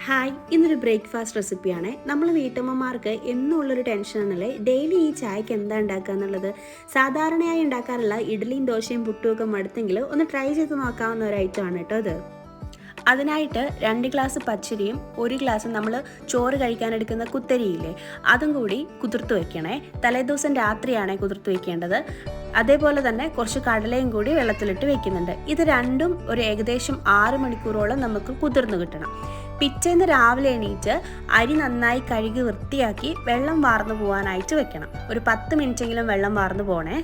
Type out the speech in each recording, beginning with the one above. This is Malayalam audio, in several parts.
ഹായ്, ഇന്നൊരു ബ്രേക്ക്ഫാസ്റ്റ് റെസിപ്പിയാണ്. നമ്മൾ വീട്ടമ്മമാർക്ക് എന്നുള്ളൊരു ടെൻഷനാണല്ലേ ഡെയിലി ഈ ചായക്ക് എന്താ ഉണ്ടാക്കുക എന്നുള്ളത്. സാധാരണയായി ഉണ്ടാക്കാറുള്ള ഇഡ്ഡലിയും ദോശയും പുട്ടും ഒക്കെ മടുത്തെങ്കിൽ ഒന്ന് ട്രൈ ചെയ്ത് നോക്കാവുന്ന ഒരു ഐറ്റമാണ് കേട്ടോ ഇത്. അതിനായിട്ട് 2 ഗ്ലാസ് പച്ചരിയും 1 ഗ്ലാസ് നമ്മൾ ചോറ് കഴിക്കാനെടുക്കുന്ന കുത്തരിയില്ലേ, അതും കൂടി കുതിർത്ത് വയ്ക്കണേ. തലേദിവസം രാത്രിയാണ് കുതിർത്ത് വയ്ക്കേണ്ടത്. അതേപോലെ തന്നെ കുറച്ച് കടലയും കൂടി വെള്ളത്തിലിട്ട് വെക്കുന്നുണ്ട്. ഇത് രണ്ടും ഒരു ഏകദേശം 6 മണിക്കൂറോളം നമുക്ക് കുതിർന്ന് കിട്ടണം. പിറ്റേന്ന് രാവിലെ എണീറ്റ് അരി നന്നായി കഴുകി വൃത്തിയാക്കി വെള്ളം വാർന്നു പോകാനായിട്ട് വെക്കണം. ഒരു 10 മിനിറ്റെങ്കിലും വെള്ളം വാർന്നു പോകണേ.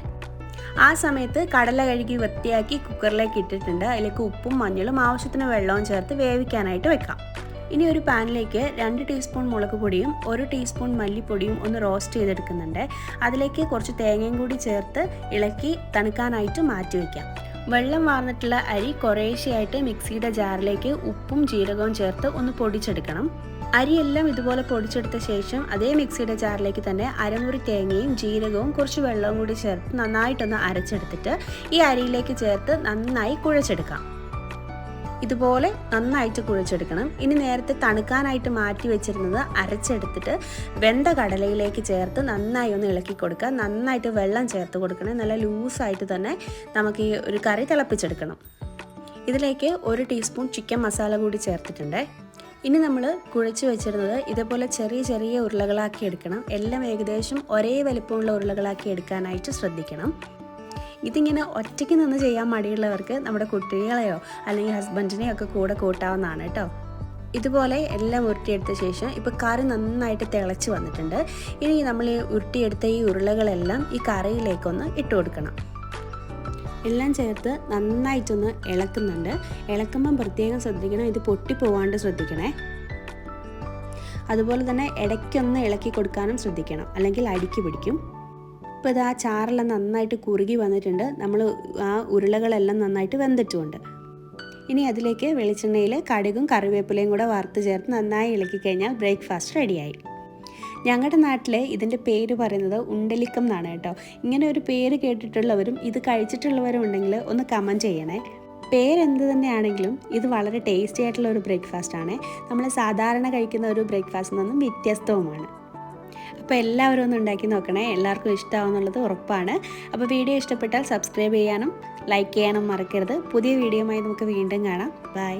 ആ സമയത്ത് കടല കഴുകി വൃത്തിയാക്കി കുക്കറിലേക്ക് ഇട്ടിട്ടുണ്ട്. അതിലേക്ക് ഉപ്പും മഞ്ഞളും ആവശ്യത്തിന് വെള്ളവും ചേർത്ത് വേവിക്കാനായിട്ട് വെക്കാം. ഇനി ഒരു പാനിലേക്ക് 2 ടീസ്പൂൺ മുളക് പൊടിയും 1 ടീസ്പൂൺ മല്ലിപ്പൊടിയും ഒന്ന് റോസ്റ്റ് ചെയ്തെടുക്കുന്നുണ്ട്. അതിലേക്ക് കുറച്ച് തേങ്ങയും കൂടി ചേർത്ത് ഇളക്കി തണുക്കാനായിട്ട് മാറ്റി വയ്ക്കാം. വെള്ളം വാർന്നിട്ടുള്ള അരി കുറേശ്ശെയായിട്ട് മിക്സിയുടെ ജാറിലേക്ക് ഉപ്പും ജീരകവും ചേർത്ത് ഒന്ന് പൊടിച്ചെടുക്കണം. അരിയെല്ലാം ഇതുപോലെ പൊടിച്ചെടുത്ത ശേഷം അതേ മിക്സിയുടെ ജാറിലേക്ക് തന്നെ അരമുറി തേങ്ങയും ജീരകവും കുറച്ച് വെള്ളവും കൂടി ചേർത്ത് നന്നായിട്ടൊന്ന് അരച്ചെടുത്തിട്ട് ഈ അരിയിലേക്ക് ചേർത്ത് നന്നായി കുഴച്ചെടുക്കാം. ഇതുപോലെ നന്നായിട്ട് കുഴച്ചെടുക്കണം. ഇനി നേരത്തെ തണുക്കാനായിട്ട് മാറ്റി വെച്ചിരുന്നത് അരച്ചെടുത്തിട്ട് വെന്ത കടലയിലേക്ക് ചേർത്ത് നന്നായി ഒന്ന് ഇളക്കി കൊടുക്കുക. നന്നായിട്ട് വെള്ളം ചേർത്ത് കൊടുക്കണം. നല്ല ലൂസായിട്ട് തന്നെ നമുക്ക് ഈ ഒരു കറി തിളപ്പിച്ചെടുക്കണം. ഇതിലേക്ക് 1 ടീസ്പൂൺ ചിക്കൻ മസാല കൂടി ചേർത്തിട്ടുണ്ട്. ഇനി നമ്മൾ കുഴച്ച് വെച്ചിരുന്നത് ഇതേപോലെ ചെറിയ ചെറിയ ഉരുളകളാക്കി എടുക്കണം. എല്ലാം ഏകദേശം ഒരേ വലിപ്പമുള്ള ഉരുളകളാക്കി എടുക്കാനായിട്ട് ശ്രദ്ധിക്കണം. ഇതിങ്ങനെ ഒറ്റയ്ക്ക് നിന്ന് ചെയ്യാൻ മടിയുള്ളവർക്ക് നമ്മുടെ കുട്ടികളെയോ അല്ലെങ്കിൽ ഹസ്ബൻഡിനെയോ ഒക്കെ കൂടെ കൂട്ടാവുന്നതാണ് കേട്ടോ. ഇതുപോലെ എല്ലാം ഉരുട്ടിയെടുത്ത ശേഷം ഇപ്പോൾ കറി നന്നായിട്ട് തിളച്ച് വന്നിട്ടുണ്ട്. ഇനി നമ്മൾ ഈ ഉരുട്ടിയെടുത്ത ഈ ഉരുളകളെല്ലാം ഈ കറിയിലേക്കൊന്ന് ഇട്ട് കൊടുക്കണം. എല്ലാം ചേർത്ത് നന്നായിട്ടൊന്ന് ഇളക്കുന്നുണ്ട്. ഇളക്കുമ്പം പ്രത്യേകം ശ്രദ്ധിക്കണം, ഇത് പൊട്ടിപ്പോവാണ്ട് ശ്രദ്ധിക്കണേ. അതുപോലെ തന്നെ ഇടയ്ക്കൊന്ന് ഇളക്കി കൊടുക്കാനും ശ്രദ്ധിക്കണം, അല്ലെങ്കിൽ അടിക്ക് പിടിക്കും. ഇപ്പോൾ ഇത് ആ ചാറെല്ലാം നന്നായിട്ട് കുറുകി വന്നിട്ടുണ്ട്. നമ്മൾ ആ ഉരുളകളെല്ലാം നന്നായിട്ട് വെന്തിട്ടുമുണ്ട്. ഇനി അതിലേക്ക് വെളിച്ചെണ്ണയിൽ കടുകും കറിവേപ്പിലയും കൂടെ വറുത്ത് ചേർത്ത് നന്നായി ഇളക്കി കഴിഞ്ഞാൽ ബ്രേക്ക്ഫാസ്റ്റ് റെഡിയായി. ഞങ്ങളുടെ നാട്ടിൽ ഇതിൻ്റെ പേര് പറയുന്നത് ഉണ്ടലിക്കം എന്നാണ് കേട്ടോ. ഇങ്ങനെ ഒരു പേര് കേട്ടിട്ടുള്ളവരും ഇത് കഴിച്ചിട്ടുള്ളവരും ഉണ്ടെങ്കിൽ ഒന്ന് കമൻറ്റ് ചെയ്യണേ. പേരെന്ത് തന്നെയാണെങ്കിലും ഇത് വളരെ ടേസ്റ്റി ആയിട്ടുള്ള ഒരു ബ്രേക്ക്ഫാസ്റ്റ് ആണ്. നമ്മൾ സാധാരണ കഴിക്കുന്ന ഒരു ബ്രേക്ക്ഫാസ്റ്റിൽ നിന്നും വ്യത്യസ്തവുമാണ്. അപ്പോൾ എല്ലാവരും ഒന്ന് ഉണ്ടാക്കി നോക്കണേ. എല്ലാവർക്കും ഇഷ്ടമാവുന്നുള്ളത് ഉറപ്പാണ്. അപ്പോൾ വീഡിയോ ഇഷ്ടപ്പെട്ടാൽ സബ്സ്ക്രൈബ് ചെയ്യാനും ലൈക്ക് ചെയ്യാനും മറക്കരുത്. പുതിയ വീഡിയോയുമായി നമുക്ക് വീണ്ടും കാണാം. ബൈ.